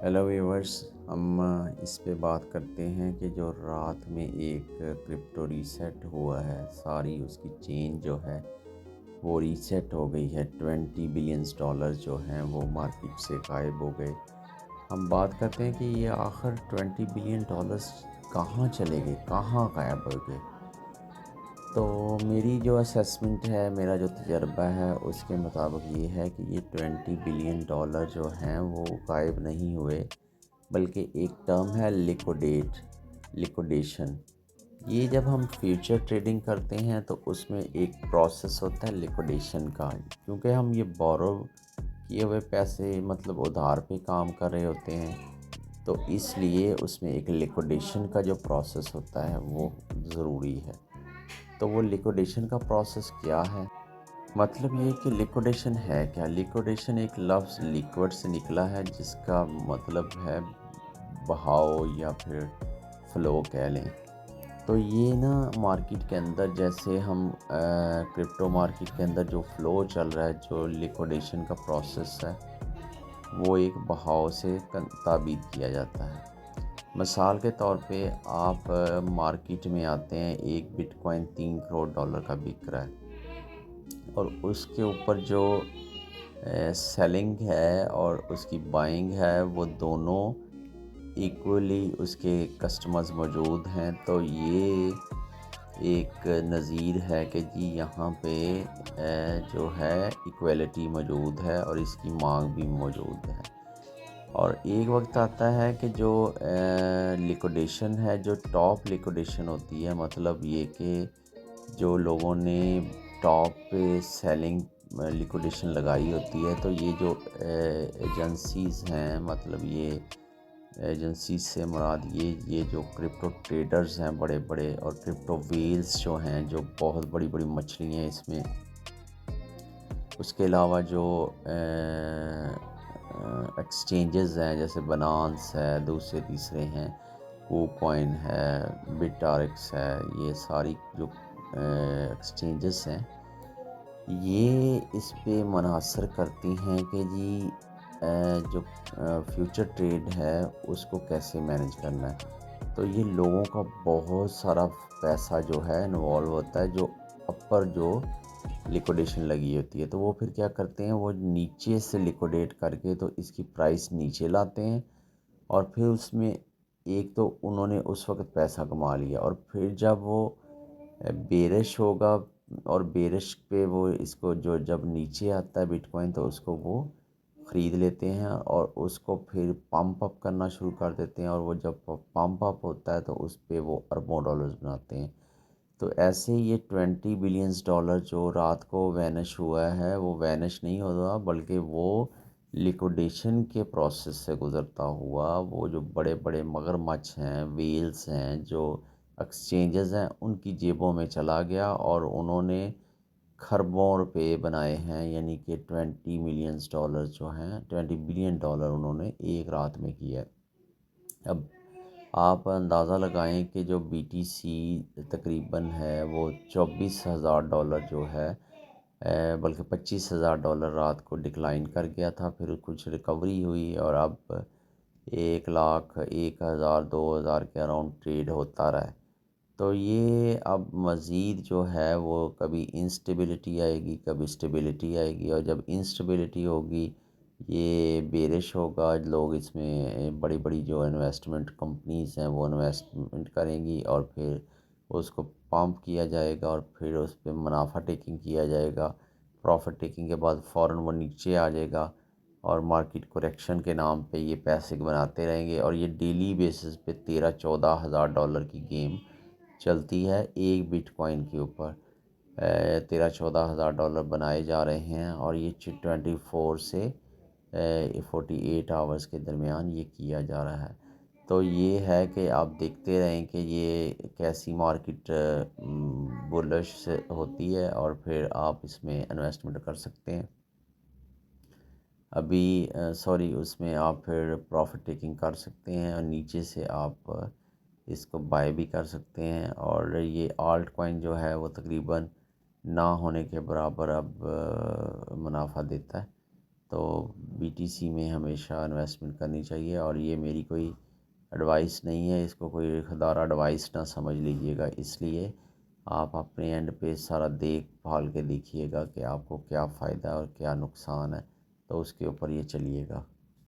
Hello viewers, ہم اس پہ بات کرتے ہیں کہ جو رات میں ایک کرپٹو ریسیٹ ہوا ہے، ساری اس کی چین جو ہے وہ ریسیٹ ہو گئی ہے۔ 20 بلینز ڈالر جو ہیں وہ مارکیٹ سے غائب ہو گئے۔ ہم بات کرتے ہیں کہ یہ آخر 20 بلین ڈالرز کہاں چلے گئے، کہاں غائب ہو گئے۔ تو میری جو اسیسمنٹ ہے، میرا جو تجربہ ہے، اس کے مطابق یہ ہے کہ یہ 20 بلین ڈالر جو ہیں وہ غائب نہیں ہوئے، بلکہ ایک ٹرم ہے لیکوڈیشن۔ یہ جب ہم فیوچر ٹریڈنگ کرتے ہیں تو اس میں ایک پروسیس ہوتا ہے لیکوڈیشن کا، کیونکہ ہم یہ بورو کیے ہوئے پیسے مطلب ادھار پہ کام کر رہے ہوتے ہیں، تو اس لیے اس میں ایک لیکوڈیشن کا جو پروسیس ہوتا ہے وہ ضروری ہے۔ تو وہ لیکوڈیشن کا پروسیس کیا ہے؟ مطلب یہ کہ لیکوڈیشن ہے کیا؟ لیکوڈیشن ایک لفظ لیکوڈ سے نکلا ہے، جس کا مطلب ہے بہاؤ یا پھر فلو کہہ لیں۔ تو یہ نا مارکیٹ کے اندر، جیسے ہم کرپٹو مارکیٹ کے اندر جو فلو چل رہا ہے، جو لیکوڈیشن کا پروسیس ہے، وہ ایک بہاؤ سے تعبیر کیا جاتا ہے۔ مثال کے طور پہ آپ مارکیٹ میں آتے ہیں، ایک بٹ کوائن 3 کروڑ ڈالر کا بک رہا ہے، اور اس کے اوپر جو سیلنگ ہے اور اس کی بائنگ ہے، وہ دونوں ایکولی اس کے کسٹمرز موجود ہیں۔ تو یہ ایک نظیر ہے کہ جی یہاں پہ جو ہے ایکویلٹی موجود ہے اور اس کی مانگ بھی موجود ہے۔ اور ایک وقت آتا ہے کہ جو لیکوڈیشن ہے، جو ٹاپ لیکوڈیشن ہوتی ہے، مطلب یہ کہ جو لوگوں نے ٹاپ پہ سیلنگ لیکوڈیشن لگائی ہوتی ہے، تو یہ جو ایجنسیز ہیں، مطلب یہ ایجنسیز سے مراد یہ جو کرپٹو ٹریڈرز ہیں بڑے بڑے، اور کرپٹو ویلز جو ہیں، جو بہت بڑی بڑی مچھلیاں ہیں اس میں، اس کے علاوہ جو ایکسچینجز ہیں جیسے بنانس ہے، دوسرے تیسرے ہیں، کو کوائن ہے، بٹ آر ایکس ہے، یہ ساری جو ایکسچینجز ہیں، یہ اس پہ منحصر کرتی ہیں کہ جی جو فیوچر ٹریڈ ہے اس کو کیسے مینیج کرنا ہے۔ تو یہ لوگوں کا بہت سارا پیسہ جو ہے انوالو ہوتا ہے، جو اپر جو لیکوڈیشن لگی ہوتی ہے، تو وہ پھر کیا کرتے ہیں، وہ نیچے سے لیکوڈیٹ کر کے تو اس کی پرائس نیچے لاتے ہیں، اور پھر اس میں ایک تو انہوں نے اس وقت پیسہ کما لیا، اور پھر جب وہ بیرش ہوگا اور بیرش پہ وہ اس کو جو جب نیچے آتا ہے بٹ کوائن، تو اس کو وہ خرید لیتے ہیں اور اس کو پھر پمپ اپ کرنا شروع کر دیتے ہیں، اور وہ جب پمپ اپ ہوتا ہے تو اس پہ وہ اربوں ڈالرز بناتے ہیں۔ تو ایسے یہ 20 بلینز ڈالر جو رات کو وینش ہوا ہے، وہ وینش نہیں ہوتا، بلکہ وہ لیکوڈیشن کے پروسیس سے گزرتا ہوا، وہ جو بڑے بڑے مگرمچھ ہیں، ویلز ہیں، جو ایکسچینجز ہیں، ان کی جیبوں میں چلا گیا، اور انہوں نے کھربوں روپے بنائے ہیں، یعنی کہ 20 ملینز ڈالر جو ہیں، 20 بلین ڈالر انہوں نے ایک رات میں کیا ہے۔ اب آپ اندازہ لگائیں کہ جو بی ٹی سی تقریباً ہے وہ 24,000 ڈالر جو ہے، بلکہ 25,000 ڈالر رات کو ڈکلائن کر گیا تھا، پھر کچھ ریکوری ہوئی، اور اب 1,00,000 1,000 2,000 کے اراؤنڈ ٹریڈ ہوتا رہا ہے۔ تو یہ اب مزید جو ہے وہ کبھی انسٹیبلٹی آئے گی، کبھی اسٹیبلٹی آئے گی، اور جب انسٹیبلٹی ہوگی، یہ بیرش ہوگا، لوگ اس میں بڑی بڑی جو انویسٹمنٹ کمپنیز ہیں وہ انویسٹمنٹ کریں گی، اور پھر اس کو پمپ کیا جائے گا، اور پھر اس پہ منافع ٹیکنگ کیا جائے گا۔ پروفٹ ٹیکنگ کے بعد فوراً وہ نیچے آ جائے گا، اور مارکیٹ کریکشن کے نام پہ یہ پیسے بناتے رہیں گے، اور یہ ڈیلی بیسس پہ 13-14 ہزار ڈالر کی گیم چلتی ہے ایک بٹ کوائن کے اوپر۔ 13-14 ہزار ڈالر بنائے جا رہے ہیں، اور یہ 24 سے 48 آورز کے درمیان یہ کیا جا رہا ہے۔ تو یہ ہے کہ آپ دیکھتے رہیں کہ یہ کیسی مارکیٹ بلش سے ہوتی ہے، اور پھر آپ اس میں انویسٹمنٹ کر سکتے ہیں۔ ابھی اس میں آپ پھر پروفٹ ٹیکنگ کر سکتے ہیں، اور نیچے سے آپ اس کو بائی بھی کر سکتے ہیں، اور یہ آلٹ کوائن جو ہے وہ تقریباً نہ ہونے کے برابر اب منافع دیتا ہے۔ تو BTC میں ہمیشہ انویسٹمنٹ کرنی چاہیے، اور یہ میری کوئی ایڈوائس نہیں ہے، اس کو کوئی خوددار ایڈوائس نہ سمجھ لیجیے گا، اس لیے آپ اپنے اینڈ پہ سارا دیکھ بھال کے دیکھیے گا کہ آپ کو کیا فائدہ ہے اور کیا نقصان ہے، تو اس کے اوپر یہ چلیے گا۔